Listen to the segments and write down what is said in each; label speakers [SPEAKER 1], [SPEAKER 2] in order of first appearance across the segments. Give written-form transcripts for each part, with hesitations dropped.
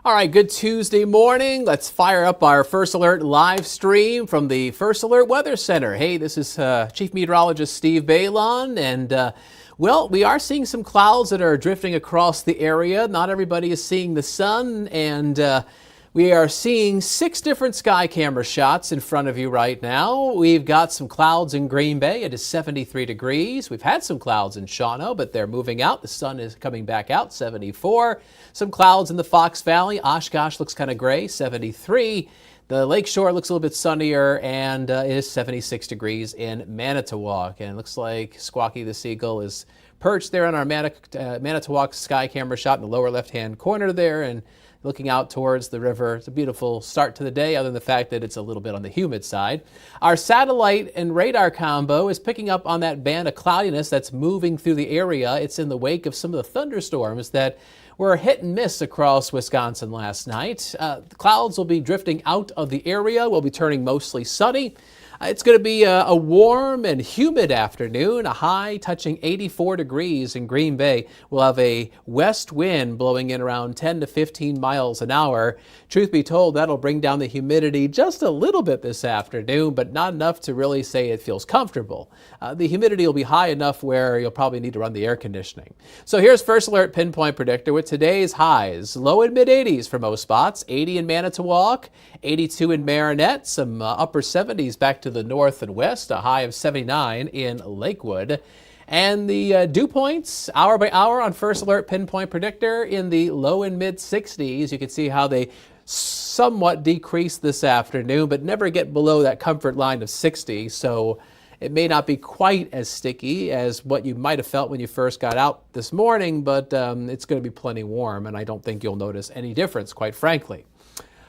[SPEAKER 1] All right, good Tuesday morning. Let's fire up our First Alert live stream from the First Alert Weather Center. Hey, this is Chief Meteorologist Steve Beylon, and well, we are seeing some clouds that are drifting across the area. Not everybody is seeing the sun, and we are seeing 6 different sky camera shots in front of you right now. We've got some clouds in Green Bay. It is 73 degrees. We've had some clouds in Shawano, but they're moving out. The sun is coming back out, 74. Some clouds in the Fox Valley. Oshkosh looks kind of gray, 73. The lakeshore looks a little bit sunnier, and it is 76 degrees in Manitowoc. And it looks like Squawky the Seagull is perched there on our Manitowoc sky camera shot in the lower left-hand corner there, and looking out towards the river. It's a beautiful start to the day, other than the fact that it's a little bit on the humid side. Our satellite and radar combo is picking up on that band of cloudiness that's moving through the area. It's in the wake of some of the thunderstorms that were hit and miss across Wisconsin last night. The clouds will be drifting out of the area. We'll be turning mostly sunny. It's going to be a warm and humid afternoon, a high touching 84 degrees in Green Bay. We'll have a west wind blowing in around 10 to 15 miles an hour. Truth be told, that'll bring down the humidity just a little bit this afternoon, but not enough to really say it feels comfortable. The humidity will be high enough where you'll probably need to run the air conditioning. So here's First Alert Pinpoint Predictor with today's highs. Low and mid 80s for most spots, 80 in Manitowoc, 82 in Marinette, some upper 70s back to the north and west, a high of 79 in Lakewood. And the dew points hour by hour on First Alert Pinpoint Predictor in the low and mid 60s. You can see how they somewhat decrease this afternoon, but never get below that comfort line of 60. So it may not be quite as sticky as what you might have felt when you first got out this morning, but it's going to be plenty warm, and I don't think you'll notice any difference, quite frankly.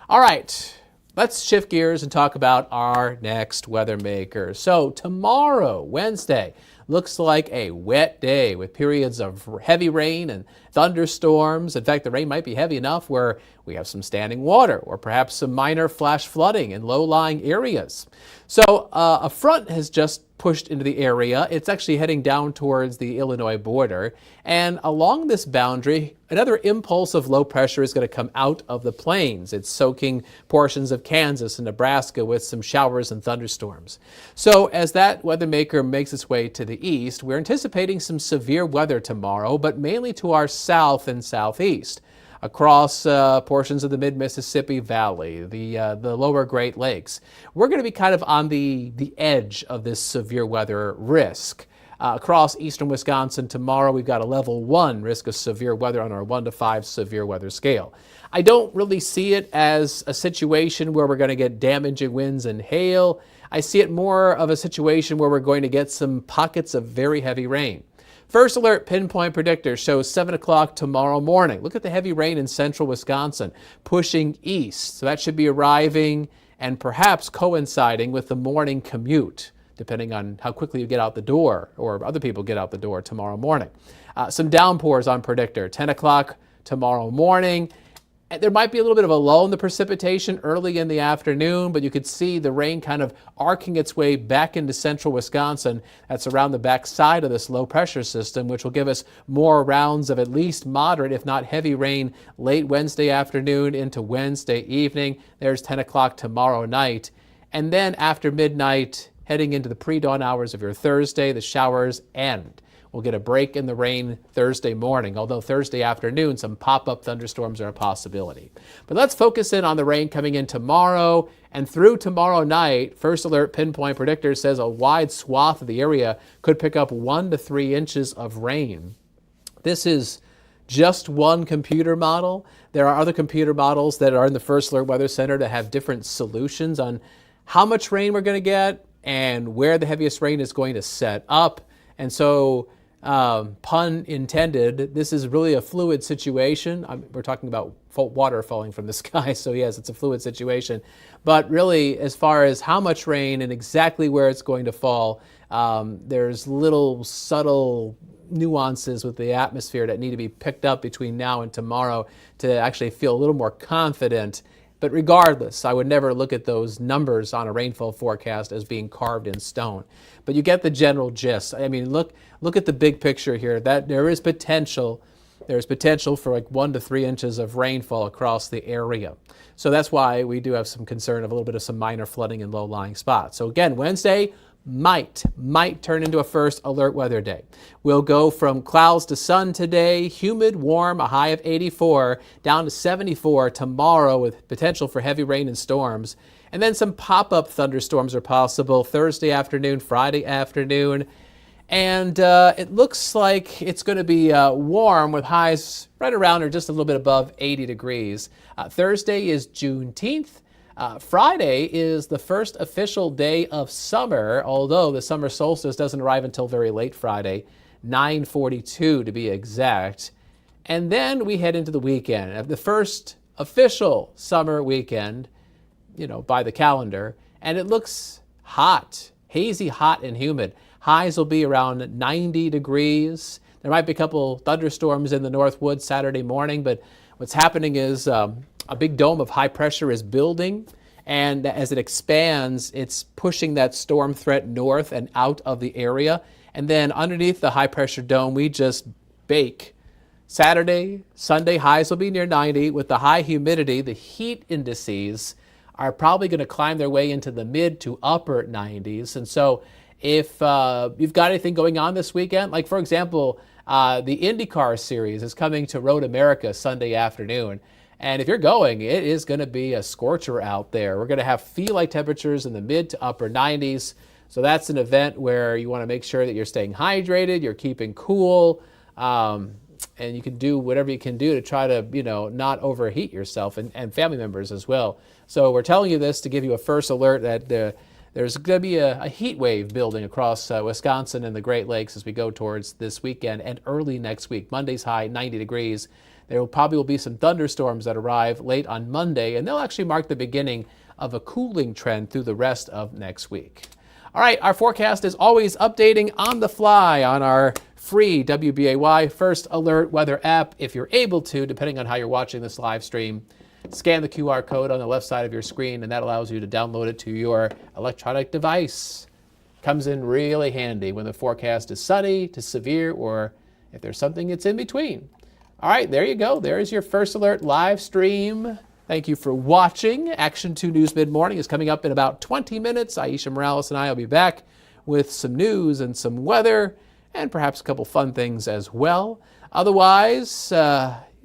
[SPEAKER 1] All right. Let's shift gears and talk about our next weather maker. So tomorrow, Wednesday, looks like a wet day with periods of heavy rain and thunderstorms. In fact, the rain might be heavy enough where we have some standing water or perhaps some minor flash flooding in low-lying areas. So a front has just pushed into the area. It's actually heading down towards the Illinois border. And along this boundary, another impulse of low pressure is going to come out of the plains. It's soaking portions of Kansas and Nebraska with some showers and thunderstorms. So as that weather maker makes its way to the east, we're anticipating some severe weather tomorrow, but mainly to our south and southeast, across portions of the mid-Mississippi Valley, the lower Great Lakes. We're going to be kind of on the edge of this severe weather risk. Across eastern Wisconsin tomorrow, we've got a level 1 risk of severe weather on our 1 to 5 severe weather scale. I don't really see it as a situation where we're going to get damaging winds and hail. I see it more of a situation where we're going to get some pockets of very heavy rain. First Alert Pinpoint Predictor shows 7 o'clock tomorrow morning. Look at the heavy rain in central Wisconsin pushing east. So that should be arriving and perhaps coinciding with the morning commute, depending on how quickly you get out the door or other people get out the door tomorrow morning. Some downpours on Predictor, 10 o'clock tomorrow morning. There might be a little bit of a lull in the precipitation early in the afternoon, but you could see the rain kind of arcing its way back into central Wisconsin. That's around the back side of this low pressure system, which will give us more rounds of at least moderate, if not heavy rain late Wednesday afternoon into Wednesday evening. There's 10 o'clock tomorrow night. And then after midnight, heading into the pre-dawn hours of your Thursday, the showers end. We'll get a break in the rain Thursday morning, although Thursday afternoon, some pop-up thunderstorms are a possibility. But let's focus in on the rain coming in tomorrow and through tomorrow night. First Alert Pinpoint Predictor says a wide swath of the area could pick up 1 to 3 inches of rain. This is just one computer model. There are other computer models that are in the First Alert Weather Center that have different solutions on how much rain we're going to get and where the heaviest rain is going to set up. And so, pun intended, this is really a fluid situation. We're talking about water falling from the sky, so yes, it's a fluid situation. But really, as far as how much rain and exactly where it's going to fall, there's little subtle nuances with the atmosphere that need to be picked up between now and tomorrow to actually feel a little more confident. But regardless, I would never look at those numbers on a rainfall forecast as being carved in stone. But you get the general gist. I mean, look at the big picture here. That there is potential there's potential for like 1 to 3 inches of rainfall across the area. So that's why we do have some concern of a little bit of some minor flooding in low-lying spots. So again, Wednesday might turn into a first alert weather day. We'll go from clouds to sun today, humid, warm, a high of 84, down to 74 tomorrow with potential for heavy rain and storms. And then some pop-up thunderstorms are possible Thursday afternoon, Friday afternoon. And it looks like it's going to be warm with highs right around or just a little bit above 80 degrees. Thursday is Juneteenth. Friday is the first official day of summer, although the summer solstice doesn't arrive until very late Friday, 9:42 to be exact. And then we head into the weekend, the first official summer weekend, by the calendar. And it looks hot, hazy, hot, and humid. Highs will be around 90 degrees. There might be a couple thunderstorms in the North Woods Saturday morning, but what's happening is a big dome of high pressure is building, and as it expands, it's pushing that storm threat north and out of the area. And then underneath the high pressure dome, we just bake. Saturday, Sunday, highs will be near 90. With the high humidity, the heat indices are probably going to climb their way into the mid to upper 90s. And so if you've got anything going on this weekend, like for example, the IndyCar series is coming to Road America Sunday afternoon. And if you're going, it is going to be a scorcher out there. We're going to have feel-like temperatures in the mid to upper 90s. So that's an event where you want to make sure that you're staying hydrated, you're keeping cool, and you can do whatever you can do to try to, not overheat yourself and family members as well. So we're telling you this to give you a first alert that there's going to be a heat wave building across Wisconsin and the Great Lakes as we go towards this weekend and early next week. Monday's high, 90 degrees. There probably will be some thunderstorms that arrive late on Monday, and they'll actually mark the beginning of a cooling trend through the rest of next week. All right, our forecast is always updating on the fly on our free WBAY First Alert Weather app. If you're able to, depending on how you're watching this live stream, scan the QR code on the left side of your screen, and that allows you to download it to your electronic device. Comes in really handy when the forecast is sunny to severe, or if there's something that's in between. All right, there you go. There is your First Alert live stream. Thank you for watching. Action 2 News Mid-Morning is coming up in about 20 minutes. Aisha Morales and I will be back with some news and some weather and perhaps a couple fun things as well. Otherwise,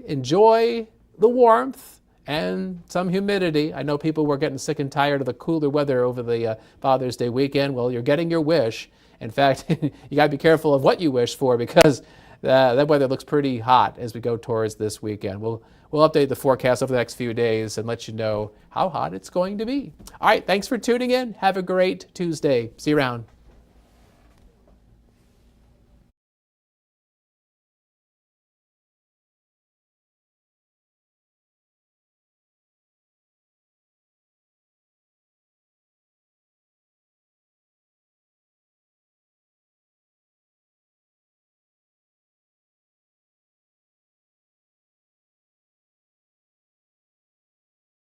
[SPEAKER 1] enjoy the warmth and some humidity. I know people were getting sick and tired of the cooler weather over the Father's Day weekend. Well, you're getting your wish. In fact, you got to be careful of what you wish for because that weather looks pretty hot as we go towards this weekend. We'll update the forecast over the next few days and let you know how hot it's going to be. All right, thanks for tuning in. Have a great Tuesday. See you around.